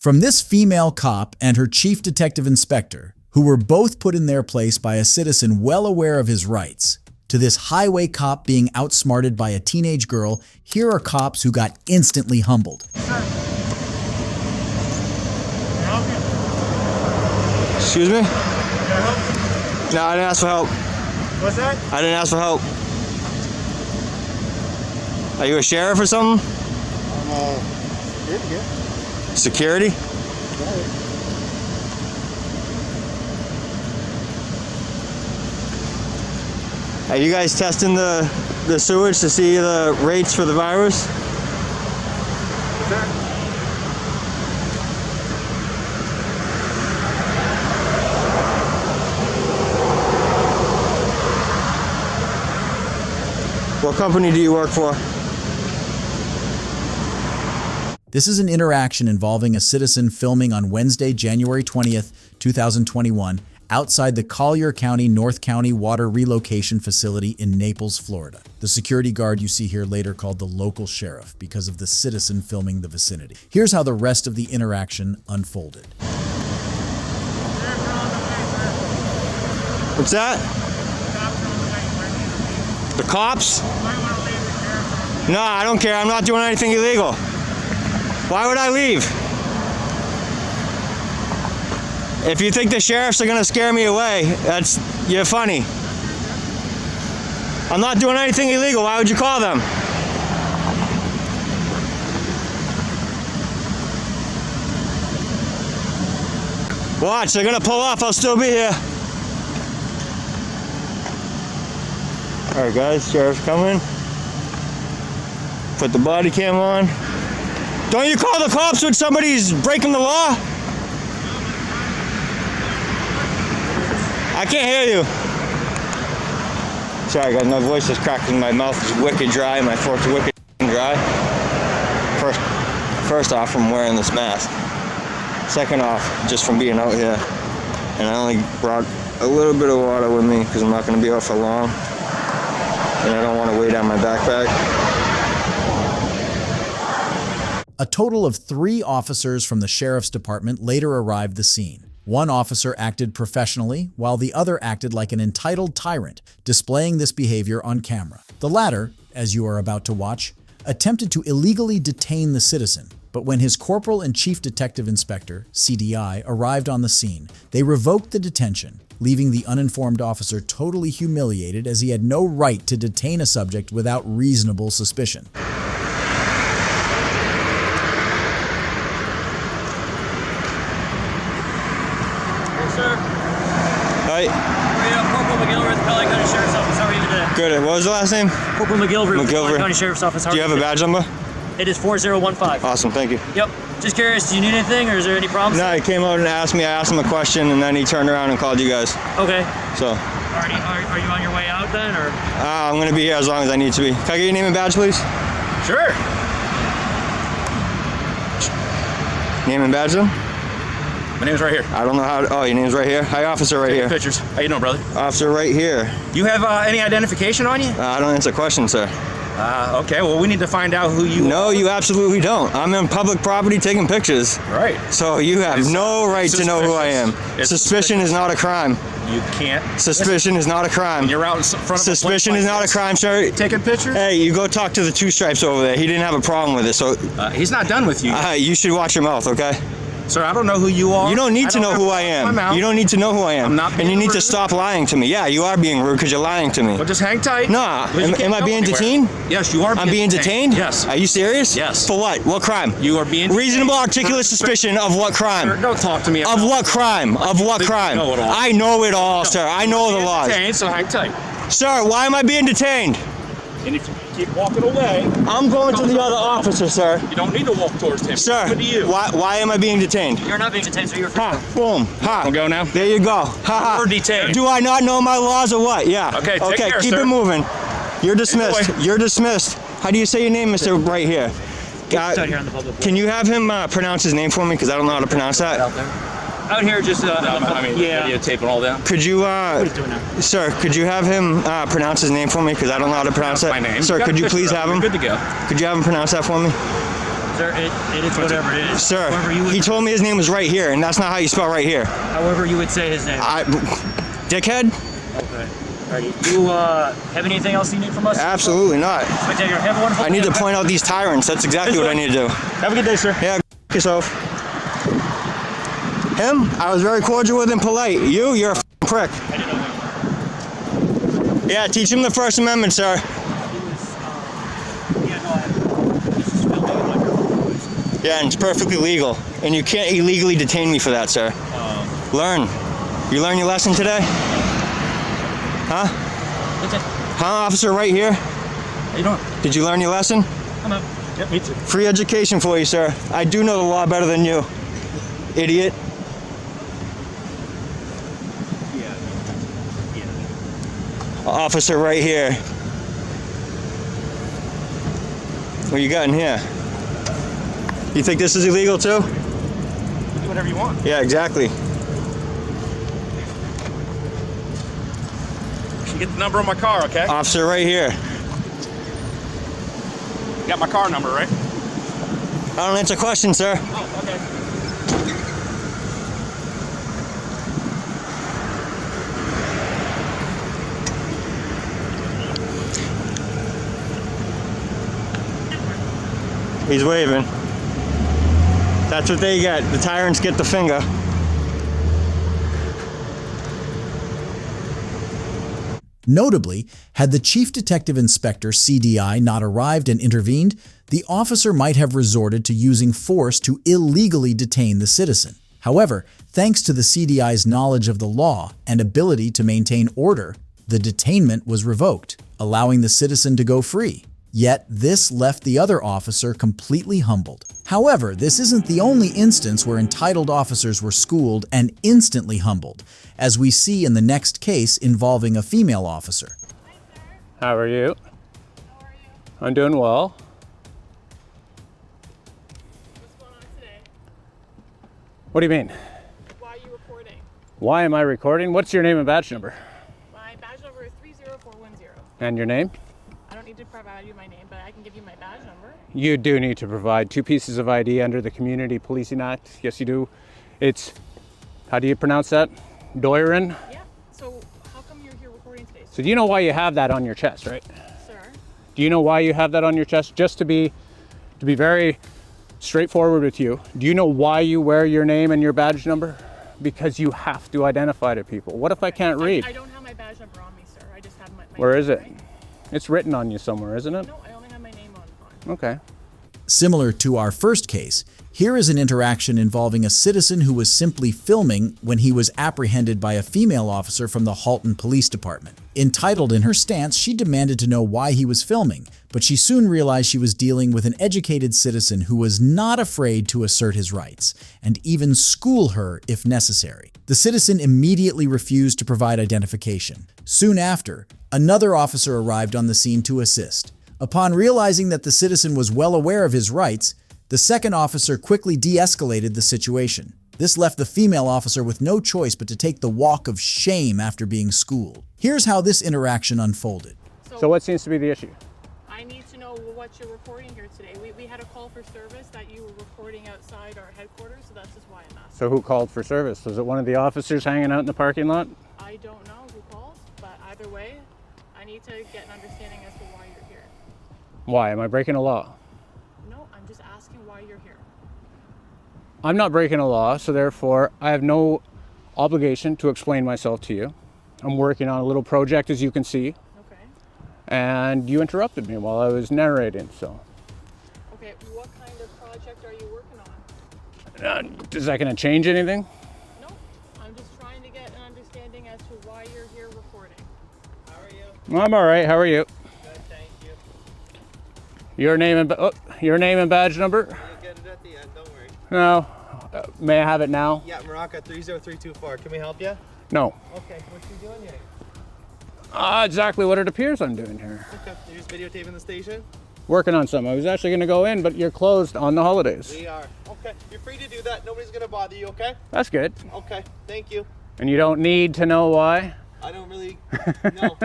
From this female cop and her chief detective inspector, who were both put in their place by a citizen well aware of his rights, to this highway cop being outsmarted by a teenage girl, here are cops who got instantly humbled. Excuse me? Can I help? No, I didn't ask for help. What's that? I didn't ask for help. Are you a sheriff or something? Yeah. Security? Are you guys testing the sewage to see the rates for the virus? What's that? What company do you work for? This is an interaction involving a citizen filming on Wednesday, January 20th, 2021, outside the Collier County, North County Water Relocation Facility in Naples, Florida. The security guard you see here later called the local sheriff because of the citizen filming the vicinity. Here's how the rest of the interaction unfolded. What's that? The cops? No, I don't care. I'm not doing anything illegal. Why would I leave? If you think the sheriffs are gonna scare me away, you're funny. I'm not doing anything illegal. Why would you call them? Watch, they're gonna pull off. I'll still be here. All right, guys, sheriff's coming. Put the body cam on. Don't you call the cops when somebody's breaking the law? I can't hear you. Sorry, guys, my voice is cracking. My mouth is wicked dry. My throat's wicked dry. First off, from wearing this mask. Second off, just from being out here. And I only brought a little bit of water with me because I'm not going to be out for long. And I don't want to weigh down my backpack. A total of 3 officers from the sheriff's department later arrived the scene. One officer acted professionally, while the other acted like an entitled tyrant, displaying this behavior on camera. The latter, as you are about to watch, attempted to illegally detain the citizen, but when his corporal and chief detective inspector, CDI, arrived on the scene, they revoked the detention, leaving the uninformed officer totally humiliated as he had no right to detain a subject without reasonable suspicion. Hi. Corporal McGilver at the Pelican County Sheriff's Office. How are you today? Good. What was the last name? Corporal McGilver at the McGilver. Pelican County Sheriff's Office. Do you have a badge number? It is 4015. Awesome, thank you. Yep. Just curious, do you need anything or is there any problems? No, he came out and asked me. I asked him a question, and then he turned around and called you guys. Okay. So. Are you on your way out then, or? I'm going to be here as long as I need to be. Can I get your name and badge, please? Sure. Name and badge, then? My name's right here. I don't know how to, oh, your name's right here? Hi, officer, right here. Pictures. How you doing, brother? Officer, right here. You have any identification on you? I don't answer questions, sir. Okay, well, we need to find out who you are. No, you absolutely don't. I'm on public property taking pictures. Right. So you have no right to know who I am. It's Suspicion is not a crime. You can't. Suspicion is not a crime. You're out in front of Suspicion is not a crime, sir. Taking pictures? Hey, you go talk to the 2 Stripes over there. He didn't have a problem with it, so... He's not done with you. You should watch your mouth, okay? Sir, I don't know who you are. You don't need to know who I am. You don't need to know who I am. I'm not being And you need to rude. stop lying to me. Yeah, you are being rude because you're lying to me. Well, just hang tight. Nah. Because you can't Am I go being anywhere. detained? Yes, you are I'm being detained? Yes. Are you serious? Yes. For what? What crime? You are being detained. Reasonable articulate suspicion of what crime? Sir, don't talk to me about Of what crime? Of what crime? know it all. I know it all, sir. I know the laws. Detained, so hang tight. Sir, why am I being detained? And if you keep walking away, I'm going to the other officer, sir. you don't need to walk towards him. Sir, Good to you. why am I being detained? You're not being detained, so you're free. Ha, boom, ha. We'll go now? There you go. Ha, ha. You're detained. Do I not know my laws or what? Yeah. Okay, take care, keep sir. it moving. You're dismissed. Enjoy. You're dismissed. How do you say your name, Mr. Right here? Out here on the public. Can you have him pronounce his name for me? Because I don't know how to pronounce that. Out there. Out here, just yeah. Videotaping all that. Could you, What he's doing now. sir, could you have him pronounce his name for me? Because I don't know how to pronounce that. My name. Sir, could you please have him? Good to go. Could you have him pronounce that for me? Sir, it is whatever it is. Sir, However you would, he told me his name was right here, and that's not how you spell right here. however you would say his name. Dickhead? Okay. Alrighty. You have anything else you need from us? Absolutely not. Spectator, have a wonderful I need day, to okay? point out these tyrants. That's exactly what I need to do. Have a good day, sir. Yeah, yourself. Him? I was very cordial with and polite. You're a prick. I didn't know Yeah, teach him the First Amendment, sir. this is filming on your phone. Yeah, and it's perfectly legal. And you can't illegally detain me for that, sir. Learn. You learn your lesson today? Huh? That's it. Huh, officer, right here? How you doing? Did you learn your lesson? I'm up. Yep, me too. Free education for you, sir. I do know the law better than you, idiot. Officer right here. What you got in here? You think this is illegal too? Do whatever you want. Yeah, exactly. You get the number on my car, okay? Officer right here. You got my car number, right? I don't answer questions, sir. Oh, okay. He's waving. That's what they get. The tyrants get the finger. Notably, had the Chief Detective Inspector CDI not arrived and intervened, the officer might have resorted to using force to illegally detain the citizen. However, thanks to the CDI's knowledge of the law and ability to maintain order, the detainment was revoked, allowing the citizen to go free. Yet this left the other officer completely humbled. However, this isn't the only instance where entitled officers were schooled and instantly humbled, as we see in the next case involving a female officer. How are you? I'm doing well. What's going on today? What do you mean? Why are you reporting? Why am I recording? What's your name and badge number? My badge number is 30410. And your name? I don't need to provide you my name, but I can give you my badge number. You do need to provide 2 pieces of ID under the Community Policing Act. Yes, you do. It's, how do you pronounce that? Doirin? Yeah. So how come you're here recording today, So do you know why you have that on your chest, right? sir? Do you know why you have that on your chest? Just to be very straightforward with you, do you know why you wear your name and your badge number? Because you have to identify to people. What if I can't read? I don't have my badge number on me, sir. I just have my Where is name, it? right? It's written on you somewhere, isn't it? No, I only have my name on. Okay. Similar to our first case, here is an interaction involving a citizen who was simply filming when he was apprehended by a female officer from the Halton Police Department. Entitled in her stance, she demanded to know why he was filming, but she soon realized she was dealing with an educated citizen who was not afraid to assert his rights, and even school her if necessary. The citizen immediately refused to provide identification. Soon after, another officer arrived on the scene to assist. Upon realizing that the citizen was well aware of his rights, the second officer quickly de-escalated the situation. This left the female officer with no choice but to take the walk of shame after being schooled. Here's how this interaction unfolded. So what seems to be the issue? I need to know what you're reporting here today. We had a call for service that you were reporting outside our headquarters, so that's just why I'm asking. So who called for service? Was it one of the officers hanging out in the parking lot? I don't know who called, but either way, I need to get an understanding as to why you're here. Why? Am I breaking a law? No, I'm just asking why you're here. I'm not breaking a law, so therefore I have no obligation to explain myself to you. I'm working on a little project, as you can see, Okay. and you interrupted me while I was narrating, so. Okay, what kind of project are you working on? Is that going to change anything? No, I'm just trying to get an understanding as to why you're here reporting. How are you? I'm all right. How are you? Good, thank you. Your name and badge number? You'll get it at the end, don't worry. No. May I have it now? Yeah, Morocco 30324. Can we help you? No. Okay, what you doing here? Exactly what it appears I'm doing here. Okay, you're just videotaping the station? Working on something. I was actually going to go in, but you're closed on the holidays. We are. Okay, you're free to do that. Nobody's gonna bother you, okay? That's good. Okay, thank you. And you don't need to know why? I don't really know.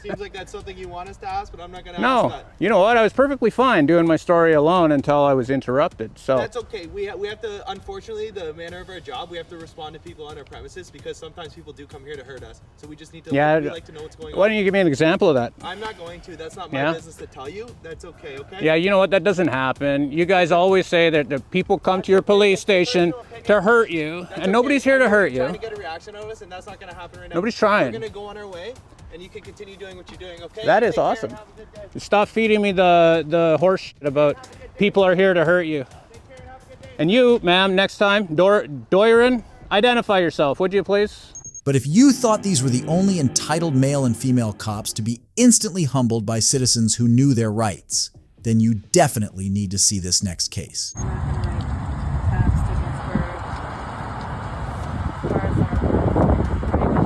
Seems like that's something you want us to ask, but I'm not going to ask No, that. you know what? I was perfectly fine doing my story alone until I was interrupted. So That's okay. We have to, unfortunately, the manner of our job, we have to respond to people on our premises because sometimes people do come here to hurt us. So we just need to, we like to know what's going on. why don't you give me an example of that? I'm not going to. That's not my business to tell you. That's okay, okay? Yeah, you know what? That doesn't happen. You guys always say that the people come to your police station to hurt you, and nobody's here to hurt you. Trying to get a reaction out of us, and that's not going to happen right now. Nobody's trying. We're going to go on our way, and you can continue doing what you're doing, okay? That is Take care, awesome. have a good day. Stop feeding me the horse shit about people are here to hurt you. Take care and have a good day. And you, ma'am, next time, Doiron, identify yourself, would you please? But if you thought these were the only entitled male and female cops to be instantly humbled by citizens who knew their rights, then you definitely need to see this next case.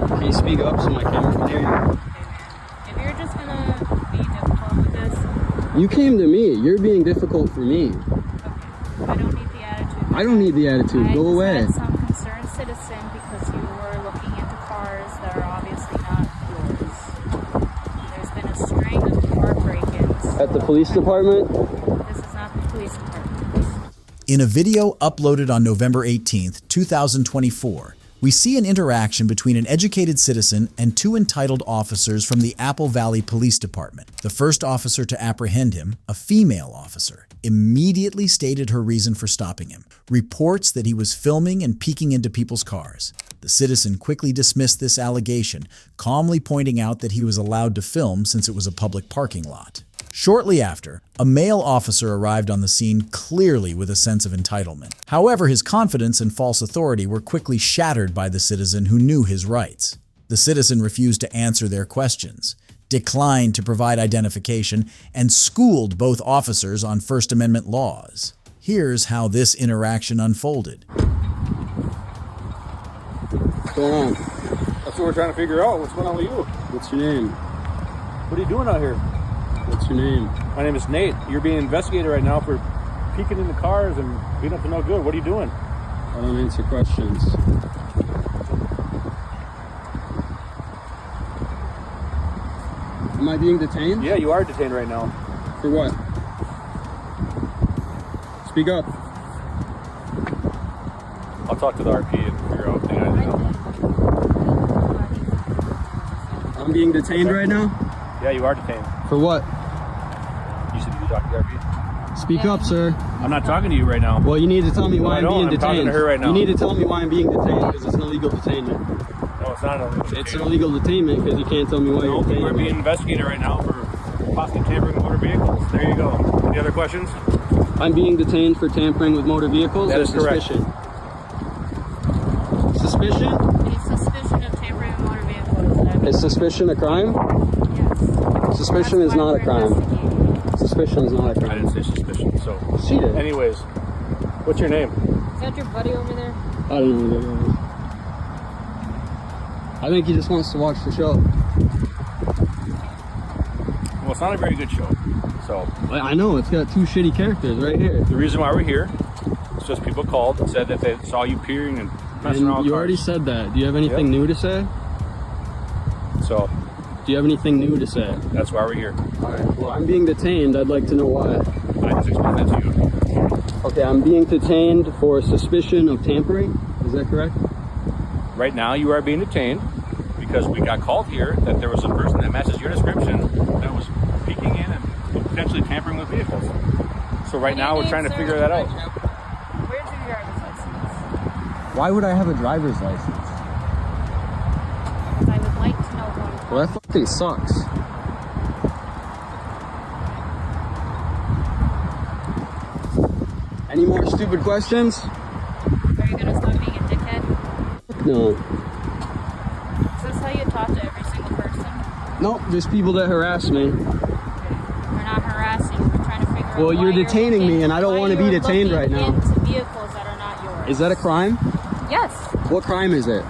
Can you speak up so my camera can hear you? If you're just gonna be difficult with this, You came to me. You're being difficult for me. okay. I don't need the attitude. I don't need the attitude. I Go just away. had some concerned citizen because you were looking into cars that are obviously not yours. There's been a string of car break-ins. At the police department? This is not the police department. In a video uploaded on November 18th, 2024, we see an interaction between an educated citizen and two entitled officers from the Apple Valley Police Department. The first officer to apprehend him, a female officer, immediately stated her reason for stopping him. Reports that he was filming and peeking into people's cars. The citizen quickly dismissed this allegation, calmly pointing out that he was allowed to film since it was a public parking lot. Shortly after, a male officer arrived on the scene, clearly with a sense of entitlement. However, his confidence and false authority were quickly shattered by the citizen who knew his rights. The citizen refused to answer their questions, declined to provide identification, and schooled both officers on First Amendment laws. Here's how this interaction unfolded. What's going on? That's what we're trying to figure out. What's going on with you? What's your name? What are you doing out here? What's your name? My name is Nate. You're being investigated right now for peeking into cars and being up to no good. What are you doing? I don't answer questions. Am I being detained? Yeah, you are detained right now. For what? Speak up. I'll talk to the RP and figure out what they gotta do. I'm being detained right now? Yeah, you are detained. For what? You said you talk to the RP. Speak up, sir. I'm not talking to you right now. Well, you need to tell me why I I'm don't. being I'm detained. talking to her right now. You need to tell me why I'm being detained because it's an illegal detainment. No, it's not illegal. It's an illegal detainment because you can't tell me why you're No, detaining we're me. being investigated right now for possibly tampering with motor vehicles. There you go. Any other questions? I'm being detained for tampering with motor vehicles That or is correct. suspicion? Suspicion? It's suspicion of tampering with motor vehicles. Is suspicion a crime? Yes. Suspicion That's is why not a we're crime. investigating. Suspicion is not a I crime. didn't say suspicion. So, She did. anyways, what's your name? Is that your buddy over there? I don't know who that is. I think he just wants to watch the show. Well, it's not a very good show. So, I know, it's got two shitty characters right here. the reason why we're here is just people called and said that they saw you peering and messing around And with you cars. already said that. Do you have anything new to say? So, Do you have anything new to say? that's why we're here. Well, I'm being detained. I'd like to know why. I just explained that to you. Okay, I'm being detained for suspicion of tampering. Is that correct? Right now, you are being detained because we got called here that there was a person that matches your description that was peeking in and potentially tampering with vehicles. So right now, we're trying to figure that out. Where's your driver's license? Why would I have a driver's license? Because I would like to know going forward. Well, that fucking sucks. Any more stupid questions? Are you gonna stop being a dickhead? No. Is this how you talk to every single person? Nope, just people that harass me. We're not harassing. We're trying to figure out. Well, why you're detaining looking- me, and I don't why wanna be you're detained looking right now. Into vehicles that are not yours. Is that a crime? Yes. What crime is it?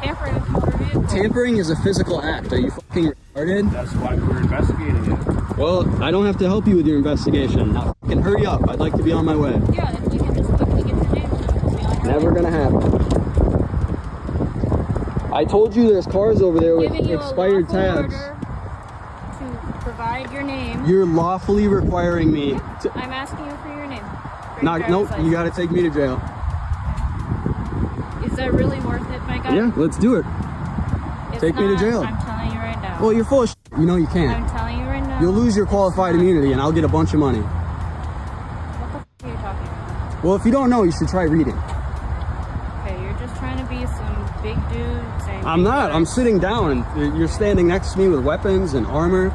Tampering with motor vehicles. Tampering is a physical act. Are you fucking retarded? That's why we're investigating it. Well, I don't have to help you with your investigation. Now fucking hurry up. I'd like to be on my way. Yeah, if you can just quickly get your name, be on your Never way. gonna happen. I told you there's cars over there with Giving you expired a lawful tags. order to provide your name. You're lawfully requiring me to... I'm asking you for your name. For your Nope, driver's you license. gotta take me to jail. Is that really worth it, my guy? Yeah, let's do it. It's take me to not. jail. I'm telling you right now. Well, you're full of shit. You know you can't. I'm telling you right now. You'll lose your qualified immunity and I'll get a bunch of money. What the f are you talking about? Well, if you don't know, you should try reading. Okay, you're just trying to be some big dude saying... I'm big not. I'm words. sitting down and you're standing next to me with weapons and armor.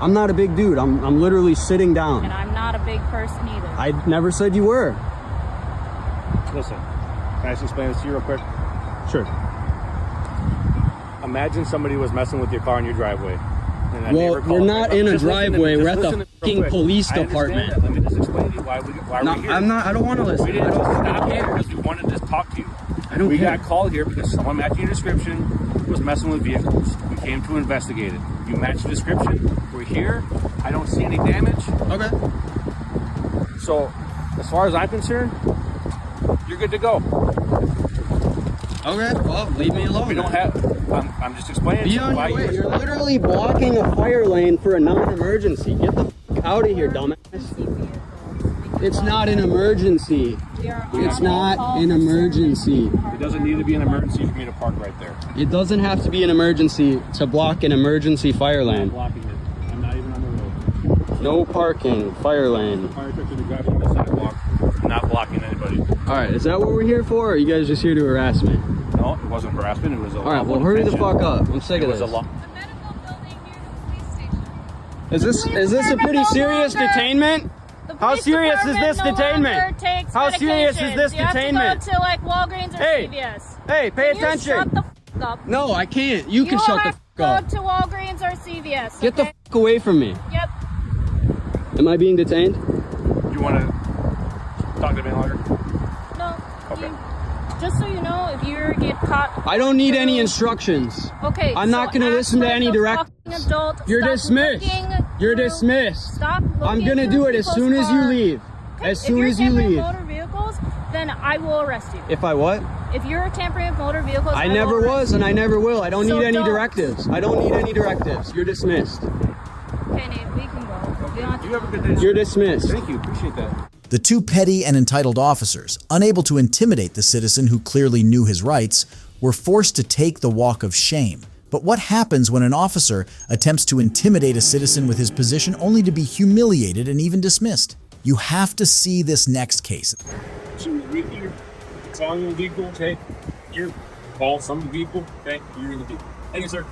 I'm not a big dude. I'm literally sitting down. And I'm not a big person either. I never said you were. Listen, can I just explain this to you real quick? Sure. Imagine somebody was messing with your car in your driveway. And that Well, neighbor we're called. not in a Just listen to me, driveway. just We're at the listen to me real fucking quick. police I understand department. that. Let me just explain to you why No, we're here. I'm not. I don't want to listen. We didn't I don't stop care. here because we wanted to talk to you. I don't We care. got called here because someone matching your description was messing with vehicles. We came to investigate it. You matched the description. We're here. I don't see any damage. Okay. So, as far as I'm concerned, you're good to go. Okay. Well, leave me alone. We don't have. I'm just explaining Be to you on why your way. you're. You're literally blocking a fire lane for a non-emergency. Get the f out of here, dumbass. It's not an emergency. It's not an emergency. It doesn't need to be an emergency for me to park right there. It doesn't have to be an emergency to block an emergency fire I'm lane. blocking it. I'm not even on the road. No parking, fire lane. Fire truck should be driving on the sidewalk. I'm not blocking anybody. All right, is that what we're here for, or are you guys just here to harass me? No, it wasn't harassment. It was a. All right, well, hurry the fuck up. I'm sick It of was a this. law. The medical building near the police station. Is this a pretty serious detainment? The How police serious is department this no detainment? longer takes How serious is medications. this You have to detainment? go to like Walgreens or Hey, CVS. Hey, pay Can you attention. shut the f up? No, I can't. You can shut the have f to up. go to Walgreens or CVS. Get the okay? f away from me. Yep. Am I being detained? You want to talk to me longer? No. Okay. Just so you know, if you get caught. I don't need any instructions. Okay. I'm not gonna act listen to like any a direct- fucking adult. You're Stop dismissed. looking You're through- dismissed. Stop. I'm looking gonna through do it as people's soon as you cars. leave. Okay, As soon as you If you're tampering leave. with motor vehicles, then I will arrest you. If I what? If you're tampering with motor vehicles, I will never arrest was you. and I never will. I don't So need any don't. directives. I don't need any directives. You're dismissed. Okay, Nate, we can go. We don't have to- You have a good day. You're dismissed. Thank you. Appreciate that. The two petty and entitled officers, unable to intimidate the citizen who clearly knew his rights, were forced to take the walk of shame. But what happens when an officer attempts to intimidate a citizen with his position only to be humiliated and even dismissed? You have to see this next case. So you're calling your vehicle, okay? You call some vehicle, okay? You're in the vehicle. Thank you, sir.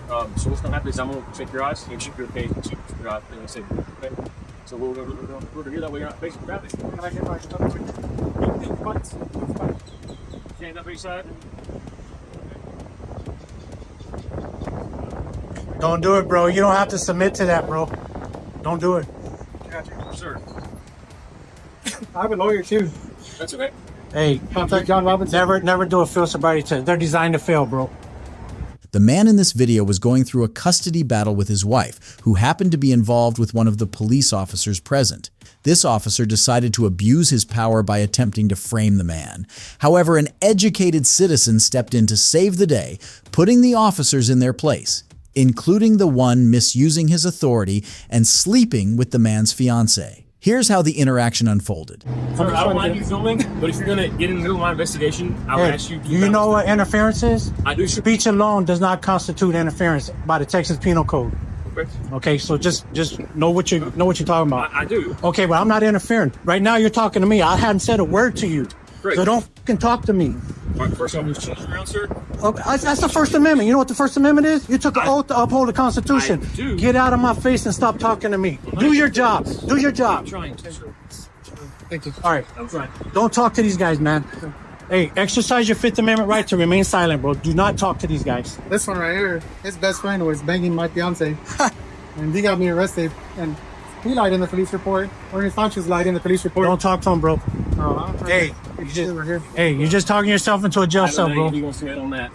So what's gonna happen is I'm gonna check your eyes and check your face and check your eyes and say, okay? So we're over here, that way you're not facing traffic. Can I get my stuff? Stand up each side. Don't do it, bro. You don't have to submit to that, bro. Don't do it. Gotcha, sir. I have a lawyer too. That's okay. Hey, contact John Robinson. Never do a field sobriety test. They're designed to fail, bro. The man in this video was going through a custody battle with his wife, who happened to be involved with one of the police officers present. This officer decided to abuse his power by attempting to frame the man. However, an educated citizen stepped in to save the day, putting the officers in their place, including the one misusing his authority and sleeping with the man's fiancée. Here's how the interaction unfolded. Sir, I don't mind you filming, but if you're gonna get in the middle of my investigation, I would ask you to. Do you know what interference is? I do. Speech alone does not constitute interference by the Texas Penal Code. Okay, so just know what you're talking about. I do. Okay, but I'm not interfering. Right now, you're talking to me. I hadn't said a word to you. Great. So don't fucking talk to me. All right, first off, just change around, sir. Okay, that's the First Amendment. You know what the First Amendment is? You took an oath to uphold the Constitution. I do. Get out of my face and stop talking to me. Do your job. Do your I'm job. trying to, sir. Thank you. All right. I'm trying. Don't talk to these guys, man. Hey, exercise your Fifth Amendment right to remain silent, bro. Do not talk to these guys. This one right here, his best friend was banging my fiance, and he got me arrested. And he lied in the police report, or his conscience lied in the police report. Don't talk to him, bro. Hey, you're just talking yourself into a jail cell, bro. He wants to wait on that.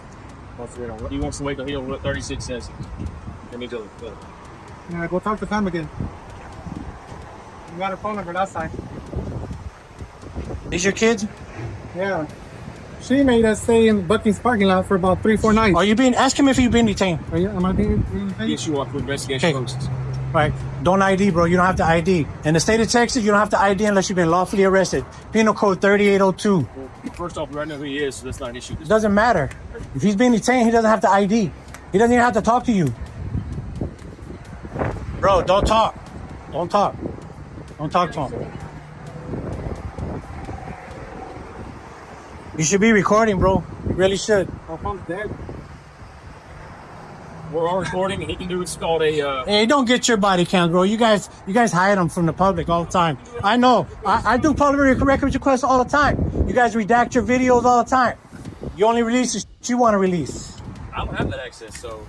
He wants to wait until what 36 says. Let me do it. Yeah, go talk to Pam again. You got her phone number last time. These your kids? Yeah. She made us stay in Bucky's parking lot for about 3-4 nights. Are you being? Ask him if you've been detained. Am I being detained? Yes, you are for investigation Okay. purposes. Right. Don't ID, bro. You don't have to ID. In the state of Texas, you don't have to ID unless you've been lawfully arrested. Penal Code 3802. First off, we already know who he is, so that's not an issue. It doesn't matter. If he's being detained, he doesn't have to ID. He doesn't even have to talk to you. Bro, don't talk. Don't talk. Don't talk to him. You should be recording, bro. You really should. Oh, I'm dead. We're all recording, and he can do what's called a. Hey, don't get your body cams, bro. You guys hide them from the public all the time. I know. I do public records requests all the time. You guys redact your videos all the time. You only release the shit you want to release. I don't have that access, so.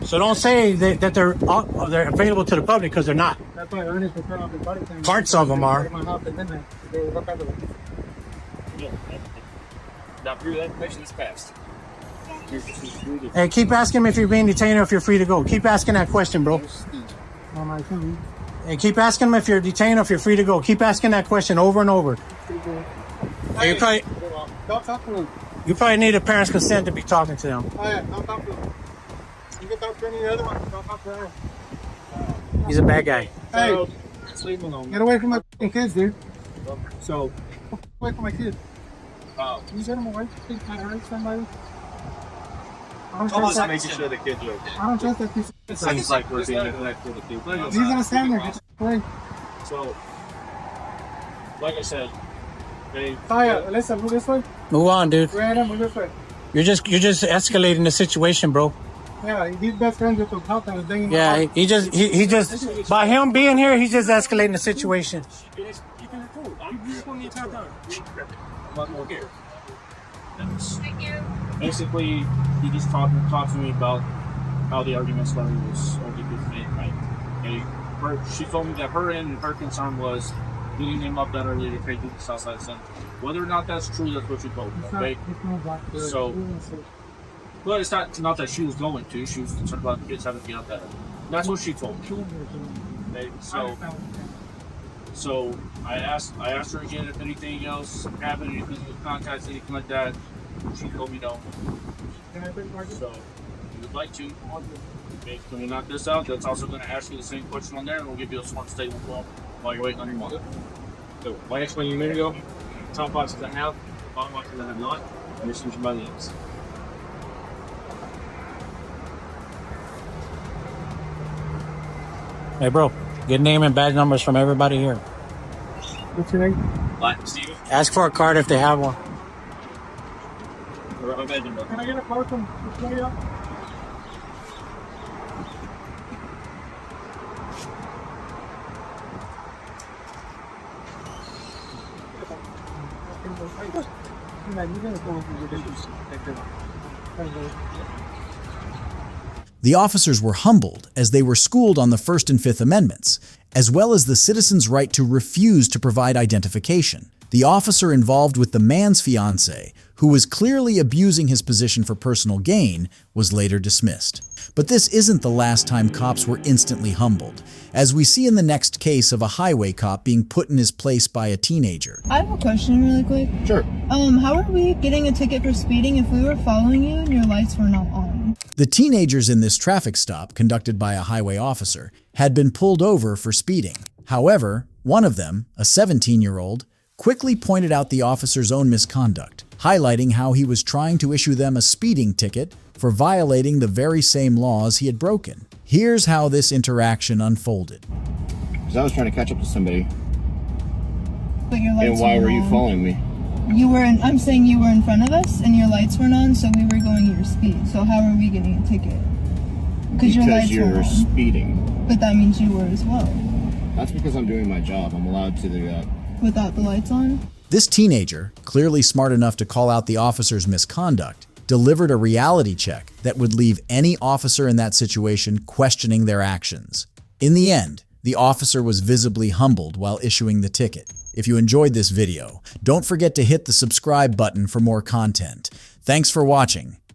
So don't say that they're available to the public, because they're not. That's why Ernest would turn off his body cam. Parts of them are. Now, through that information is passed. Hey, keep asking him if you're being detained or if you're free to go. Keep asking that question, bro. Hey, keep asking him if you're detained or if you're free to go. Keep asking that question over and over. Hey, Don't talk to him. you probably need a parent's consent to be talking to them. Oh, yeah, don't talk to him. You can talk to any other one. Don't talk to her. He's a bad guy. Hey, Just leave him alone. get away from my fucking kids, dude. So, Get away from my kids. uh, Can you get them away? Think I hurt somebody? I don't almost trust that. making sure the kids are okay. I don't trust that piece of It seems like we're being neglected for the people. He's gonna stand there. Get away. So, like I said, they. Taya, listen, move this way. Move on, dude. Go ahead and move this way. You're just escalating the situation, bro. Yeah, he's best friends with the health and banging. Yeah, he just by him being here, he's just escalating the situation. You can cool. I'm just going the entire time. I'm not more here. Basically, he just talked to me about how the argument started was only good for me, right? She told me that her concern was getting him up that early to take to the south side center. Whether or not that's true, that's what she told me. Okay, so, but it's not that she was going to. She was concerned about the kids having to get up that early. That's what she told me. Okay, so I asked her again if anything else happened, anything with contacts, anything like that. She told me no. So, if you would like to, okay, when we knock this out, that's also going to ask you the same question on there, and we'll give you a sworn statement while you're waiting on your mother. So, like I explained a minute ago, top boxes I have, bottom boxes I have not, and this is your money is. Hey, bro, get name and badge numbers from everybody here. What's your name? Steven? Ask for a card if they have one. Can I get a card from Victoria? The officers were humbled as they were schooled on the First and Fifth Amendments, as well as the citizen's right to refuse to provide identification. The officer involved with the man's fiancée, who was clearly abusing his position for personal gain, was later dismissed. But this isn't the last time cops were instantly humbled, as we see in the next case of a highway cop being put in his place by a teenager. I have a question really quick. Sure. How are we getting a ticket for speeding if we were following you and your lights were not on? The teenagers in this traffic stop, conducted by a highway officer, had been pulled over for speeding. However, one of them, a 17-year-old, quickly pointed out the officer's own misconduct, highlighting how he was trying to issue them a speeding ticket for violating the very same laws he had broken. Here's how this interaction unfolded. Because I was trying to catch up to somebody. But your lights And why were you on. following me? I'm saying you were in front of us and your lights weren't on, so we were going your speed. So how are we getting a ticket? Because your lights you're were on. speeding. But that means you were as well. That's because I'm doing my job. I'm allowed to do that. Without the lights on? This teenager, clearly smart enough to call out the officer's misconduct, delivered a reality check that would leave any officer in that situation questioning their actions. In the end, the officer was visibly humbled while issuing the ticket. If you enjoyed this video, don't forget to hit the subscribe button for more content. Thanks for watching.